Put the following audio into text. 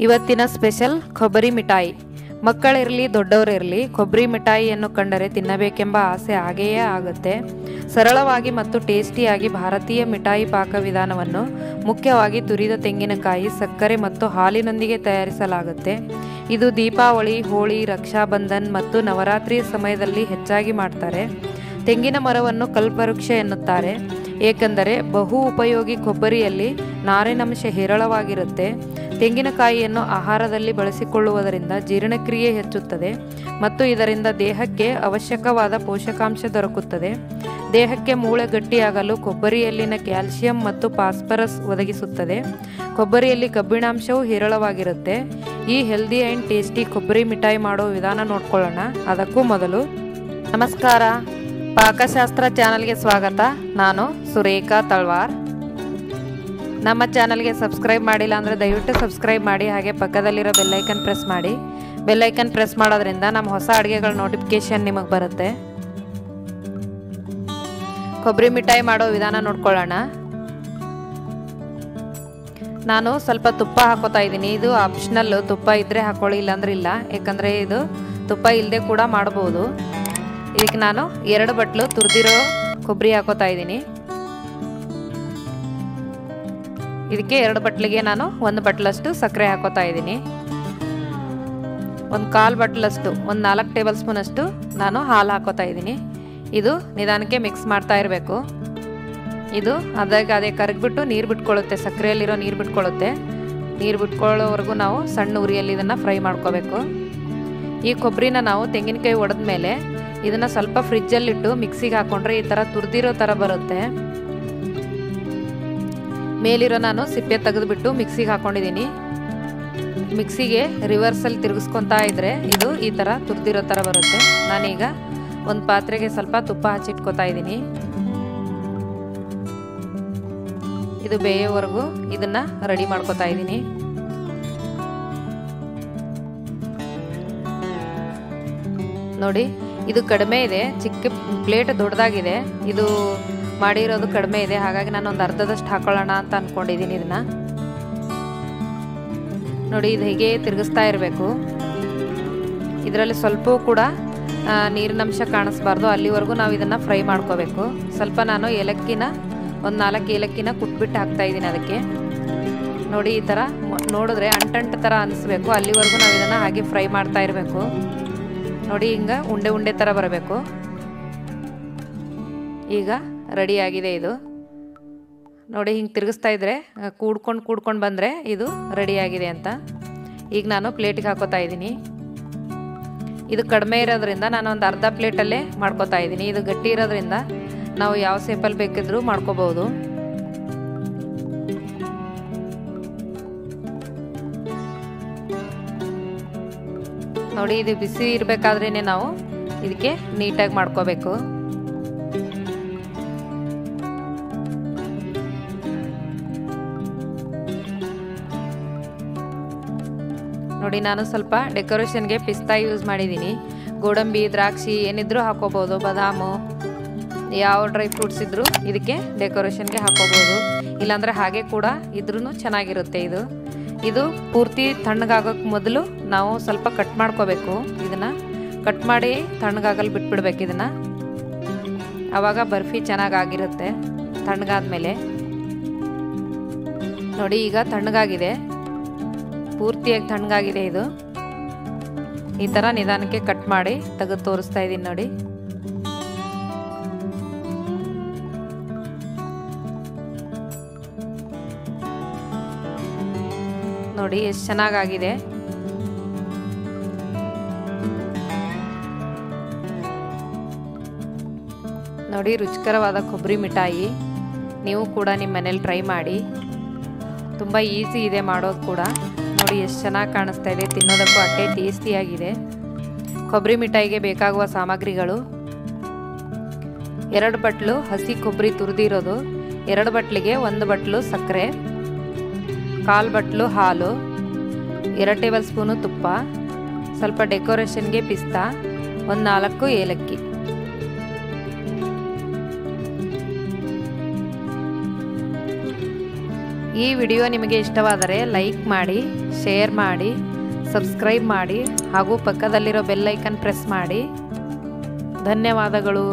ಇವತ್ತಿನ ಸ್ಪೆಷಲ್ ಕೊಬ್ಬರಿ ಮಿಠಾಯಿ. ಮಕ್ಕಳಿರಲಿ ದೊಡ್ಡವರಿರಲಿ ಕೊಬ್ಬರಿ ಮಿಠಾಯಿಯನ್ನು ಕಂಡರೆ ತಿನ್ನಬೇಕೆಂಬ ಆಸೆ ಹಾಗೆಯೇ ಆಗುತ್ತೆ. ಸರಳವಾಗಿ ಮತ್ತು ಟೇಸ್ಟಿಯಾಗಿ ಭಾರತೀಯ ಮಿಠಾಯಿ ಪಾಕವಿಧಾನವನ್ನು ಮುಖ್ಯವಾಗಿ ತುರಿದ ತೆಂಗಿನಕಾಯಿ, ಸಕ್ಕರೆ ಮತ್ತು ಹಾಲಿನೊಂದಿಗೆ ತಯಾರಿಸಲಾಗುತ್ತೆ. ಇದು ದೀಪಾವಳಿ, ಹೋಳಿ, ರಕ್ಷಾ ಬಂಧನ್ ಮತ್ತು ನವರಾತ್ರಿ ಸಮಯದಲ್ಲಿ ಹೆಚ್ಚಾಗಿ ಮಾಡ್ತಾರೆ. ತೆಂಗಿನ ಮರವನ್ನು ಕಲ್ಪವೃಕ್ಷ ಎನ್ನುತ್ತಾರೆ, ಏಕೆಂದರೆ ಬಹು ಉಪಯೋಗಿ ಕೊಬ್ಬರಿಯಲ್ಲಿ ನಾರಿನಂಶ ಹೇರಳವಾಗಿರುತ್ತೆ. ತೆಂಗಿನಕಾಯಿಯನ್ನು ಆಹಾರದಲ್ಲಿ ಬಳಸಿಕೊಳ್ಳುವುದರಿಂದ ಜೀರ್ಣಕ್ರಿಯೆ ಹೆಚ್ಚುತ್ತದೆ ಮತ್ತು ಇದರಿಂದ ದೇಹಕ್ಕೆ ಅವಶ್ಯಕವಾದ ಪೋಷಕಾಂಶ ದೊರಕುತ್ತದೆ. ದೇಹಕ್ಕೆ ಮೂಳೆ ಗಟ್ಟಿಯಾಗಲು ಕೊಬ್ಬರಿಯಲ್ಲಿನ ಕ್ಯಾಲ್ಸಿಯಂ ಮತ್ತು ಫಾಸ್ಫರಸ್ ಒದಗಿಸುತ್ತದೆ. ಕೊಬ್ಬರಿಯಲ್ಲಿ ಕಬ್ಬಿಣಾಂಶವೂ ಹೇರಳವಾಗಿರುತ್ತೆ. ಈ ಹೆಲ್ದಿ ಆ್ಯಂಡ್ ಟೇಸ್ಟಿ ಕೊಬ್ಬರಿ ಮಿಠಾಯಿ ಮಾಡೋ ವಿಧಾನ ನೋಡ್ಕೊಳ್ಳೋಣ. ಅದಕ್ಕೂ ಮೊದಲು ನಮಸ್ಕಾರ, ಪಾಕಶಾಸ್ತ್ರ ಚಾನಲ್ಗೆ ಸ್ವಾಗತ. ನಾನು ಸುರೇಖಾ ತಳ್ವಾರ್. ನಮ್ಮ ಚಾನಲ್ಗೆ ಸಬ್ಸ್ಕ್ರೈಬ್ ಮಾಡಿಲ್ಲ ಅಂದರೆ ದಯವಿಟ್ಟು ಸಬ್ಸ್ಕ್ರೈಬ್ ಮಾಡಿ, ಹಾಗೆ ಪಕ್ಕದಲ್ಲಿರೋ ಬೆಲ್ಲೈಕನ್ ಪ್ರೆಸ್ ಮಾಡಿ. ಬೆಲ್ಲೈಕನ್ ಪ್ರೆಸ್ ಮಾಡೋದ್ರಿಂದ ನಮ್ಮ ಹೊಸ ಅಡುಗೆಗಳ ನೋಟಿಫಿಕೇಷನ್ ನಿಮಗೆ ಬರುತ್ತೆ. ಕೊಬ್ಬರಿ ಮಿಠಾಯಿ ಮಾಡೋ ವಿಧಾನ ನೋಡ್ಕೊಳ್ಳೋಣ. ನಾನು ಸ್ವಲ್ಪ ತುಪ್ಪ ಹಾಕೋತಾ ಇದ್ದೀನಿ. ಇದು ಆಪ್ಷನಲ್ಲು, ತುಪ್ಪ ಇದ್ದರೆ ಹಾಕೊಳ್ಳಿ, ಇಲ್ಲಾಂದ್ರೆ ಇಲ್ಲ, ಯಾಕಂದರೆ ಇದು ತುಪ್ಪ ಇಲ್ಲದೆ ಕೂಡ ಮಾಡ್ಬೋದು. ಇದಕ್ಕೆ ನಾನು 2 ಬಟ್ಲು ತುರಿದಿರೋ ಕೊಬ್ಬರಿ ಹಾಕೋತಾ ಇದ್ದೀನಿ. ಇದಕ್ಕೆ 2 ಬಟ್ಲಿಗೆ ನಾನು 1 ಬಟ್ಲಷ್ಟು ಸಕ್ಕರೆ ಹಾಕೋತಾ ಇದ್ದೀನಿ. 1/4 ಬಟ್ಲಷ್ಟು, 4 ಟೇಬಲ್ ಸ್ಪೂನ್ ಅಷ್ಟು ನಾನು ಹಾಲು ಹಾಕೋತಾ ಇದ್ದೀನಿ. ಇದು ನಿಧಾನಕ್ಕೆ ಮಿಕ್ಸ್ ಮಾಡ್ತಾ ಇರಬೇಕು. ಇದು ಅದೇ ಕರಗಿಬಿಟ್ಟು ನೀರು ಬಿಟ್ಕೊಳ್ಳುತ್ತೆ, ಸಕ್ಕರೆಯಲ್ಲಿರೋ ನೀರು ಬಿಟ್ಕೊಳ್ಳುತ್ತೆ. ನೀರು ಬಿಟ್ಕೊಳ್ಳೋವರೆಗೂ ನಾವು ಸಣ್ಣ ಉರಿಯಲ್ಲಿ ಇದನ್ನು ಫ್ರೈ ಮಾಡ್ಕೋಬೇಕು. ಈ ಕೊಬ್ಬರಿನ ನಾವು ತೆಂಗಿನಕಾಯಿ ಒಡೆದ ಮೇಲೆ ಇದನ್ನು ಸ್ವಲ್ಪ ಫ್ರಿಜ್ಜಲ್ಲಿಟ್ಟು ಮಿಕ್ಸಿಗೆ ಹಾಕ್ಕೊಂಡ್ರೆ ಈ ಥರ ತುರಿದಿರೋ ಥರ ಬರುತ್ತೆ. ಮೇಲಿರೋ ನಾನು ಸಿಪ್ಪೆ ತೆಗೆದುಬಿಟ್ಟು ಮಿಕ್ಸಿಗೆ ಹಾಕ್ಕೊಂಡಿದ್ದೀನಿ. ಮಿಕ್ಸಿಗೆ ರಿವರ್ಸಲ್ಲಿ ತಿರುಗಿಸ್ಕೊತಾ ಇದ್ದರೆ ಇದು ಈ ಥರ ತುರಿದಿರೋ ಥರ ಬರುತ್ತೆ. ನಾನೀಗ ಒಂದು ಪಾತ್ರೆಗೆ ಸ್ವಲ್ಪ ತುಪ್ಪ ಹಚ್ಚಿಟ್ಕೋತಾ ಇದ್ದೀನಿ. ಇದು ಬೇಯೋವರೆಗೂ ಇದನ್ನು ರೆಡಿ ಮಾಡ್ಕೋತಾ ಇದ್ದೀನಿ. ನೋಡಿ, ಇದು ಕಡಿಮೆ ಇದೆ, ಚಿಕ್ಕ ಪ್ಲೇಟ್ ದೊಡ್ಡದಾಗಿದೆ. ಇದು ಮಾಡಿರೋದು ಕಡಿಮೆ ಇದೆ, ಹಾಗಾಗಿ ನಾನು ಒಂದು ಅರ್ಧದಷ್ಟು ಹಾಕೊಳ್ಳೋಣ ಅಂತ ಅಂದ್ಕೊಂಡಿದ್ದೀನಿ. ಇದನ್ನು ನೋಡಿ, ಇದು ಹೇಗೆ ತಿರುಗಿಸ್ತಾ ಇರಬೇಕು. ಇದರಲ್ಲಿ ಸ್ವಲ್ಪ ಕೂಡ ನೀರಿನಂಶ ಕಾಣಿಸ್ಬಾರ್ದು, ಅಲ್ಲಿವರೆಗೂ ನಾವು ಇದನ್ನು ಫ್ರೈ ಮಾಡ್ಕೋಬೇಕು. ಸ್ವಲ್ಪ ನಾನು ಏಲಕ್ಕಿನ ಒಂದು 4 ಏಲಕ್ಕಿನ ಕುಟ್ಬಿಟ್ಟು ಹಾಕ್ತಾ ಇದ್ದೀನಿ ಅದಕ್ಕೆ. ನೋಡಿ, ಈ ಥರ ನೋಡಿದ್ರೆ ಅಂಟಂಟು ಥರ ಅನಿಸ್ಬೇಕು, ಅಲ್ಲಿವರೆಗೂ ನಾವು ಇದನ್ನು ಹಾಗೆ ಫ್ರೈ ಮಾಡ್ತಾ ಇರಬೇಕು. ನೋಡಿ, ಹಿಂಗೆ ಉಂಡೆ ಉಂಡೆ ಥರ ಬರಬೇಕು. ಈಗ ರೆಡಿಯಾಗಿದೆ ಇದು. ನೋಡಿ, ಹಿಂಗೆ ತಿರುಗಿಸ್ತಾ ಇದ್ದರೆ ಕೂಡ್ಕೊಂಡು ಬಂದರೆ ಇದು ರೆಡಿಯಾಗಿದೆ ಅಂತ. ಈಗ ನಾನು ಪ್ಲೇಟಿಗೆ ಹಾಕೋತಾ ಇದ್ದೀನಿ. ಇದು ಕಡಿಮೆ ಇರೋದ್ರಿಂದ ನಾನು ಒಂದು ಅರ್ಧ ಪ್ಲೇಟಲ್ಲೇ ಮಾಡ್ಕೋತಾ ಇದ್ದೀನಿ. ಇದು ಗಟ್ಟಿ ಇರೋದ್ರಿಂದ ನಾವು ಯಾವ ಶೇಪಲ್ಲಿ ಬೇಕಿದ್ರೂ ಮಾಡ್ಕೋಬೋದು. ನೋಡಿ, ಇದು ಬಿಸಿ ಇರಬೇಕಾದ್ರೇ ನಾವು ಇದಕ್ಕೆ ನೀಟಾಗಿ ಮಾಡ್ಕೋಬೇಕು. ನೋಡಿ, ನಾನು ಸ್ವಲ್ಪ ಡೆಕೋರೇಷನ್ಗೆ ಪಿಸ್ತಾ ಯೂಸ್ ಮಾಡಿದ್ದೀನಿ. ಗೋಡಂಬಿ, ದ್ರಾಕ್ಷಿ ಏನಿದ್ರೂ ಹಾಕೋಬೋದು, ಬಾದಾಮು, ಯಾವ ಡ್ರೈ ಫ್ರೂಟ್ಸ್ ಇದ್ದರೂ ಇದಕ್ಕೆ ಡೆಕೋರೇಷನ್ಗೆ ಹಾಕೋಬೋದು. ಇಲ್ಲಾಂದರೆ ಹಾಗೆ ಕೂಡ ಇದ್ರೂ ಚೆನ್ನಾಗಿರುತ್ತೆ. ಇದು ಪೂರ್ತಿ ತಣ್ಣಗಾಗೋಕ್ಕೆ ಮೊದಲು ನಾವು ಸ್ವಲ್ಪ ಕಟ್ ಮಾಡ್ಕೋಬೇಕು. ಇದನ್ನು ಕಟ್ ಮಾಡಿ ತಣ್ಣಗಾಗಲು ಬಿಟ್ಬಿಡ್ಬೇಕು. ಇದನ್ನು ಆವಾಗ ಬರ್ಫಿ ಚೆನ್ನಾಗಾಗಿರುತ್ತೆ ತಣ್ಣಗಾದ್ಮೇಲೆ. ನೋಡಿ, ಈಗ ತಣ್ಣಗಾಗಿದೆ, ಪೂರ್ತಿಯಾಗಿ ತಣ್ಣಗಾಗಿದೆ. ಇದು ಈ ಥರ ನಿಧಾನಕ್ಕೆ ಕಟ್ ಮಾಡಿ ತೆಗೆದು ತೋರಿಸ್ತಾ ಇದ್ದೀನಿ. ನೋಡಿ, ನೋಡಿ ಎಷ್ಟು ಚೆನ್ನಾಗಾಗಿದೆ. ನೋಡಿ, ರುಚಿಕರವಾದ ಕೊಬ್ಬರಿ ಮಿಠಾಯಿ ನೀವು ಕೂಡ ನಿಮ್ಮ ಮನೇಲಿ ಟ್ರೈ ಮಾಡಿ. ತುಂಬ ಈಸಿ ಇದೆ ಮಾಡೋದು ಕೂಡ. ನೋಡಿ, ಎಷ್ಟು ಚೆನ್ನಾಗಿ ಕಾಣಿಸ್ತಾ ಇದೆ, ತಿನ್ನೋದಕ್ಕೂ ಅಷ್ಟೇ ಟೇಸ್ಟಿಯಾಗಿದೆ. ಕೊಬ್ಬರಿ ಮಿಠಾಯಿಗೆ ಬೇಕಾಗುವ ಸಾಮಗ್ರಿಗಳು: 2 ಬಟ್ಲು ಹಸಿ ಕೊಬ್ಬರಿ ತುರಿದಿರೋದು, 2 ಬಟ್ಲಿಗೆ 1 ಬಟ್ಲು ಸಕ್ಕರೆ, 1/4 ಬಟ್ಲು ಹಾಲು, 2 ಟೇಬಲ್ ಸ್ಪೂನು ತುಪ್ಪ, ಸ್ವಲ್ಪ ಡೆಕೋರೇಷನ್ಗೆ ಪಿಸ್ತಾ, 4 ಏಲಕ್ಕಿ. ಈ ಈ ವಿಡಿಯೋ ನಿಮಗೆ ಇಷ್ಟವಾದರೆ ಲೈಕ್ ಮಾಡಿ, ಶೇರ್ ಮಾಡಿ, ಸಬ್ಸ್ಕ್ರೈಬ್ ಮಾಡಿ ಹಾಗೂ ಪಕ್ಕದಲ್ಲಿರೋ ಬೆಲ್ ಐಕನ್ ಪ್ರೆಸ್ ಮಾಡಿ. ಧನ್ಯವಾದಗಳು.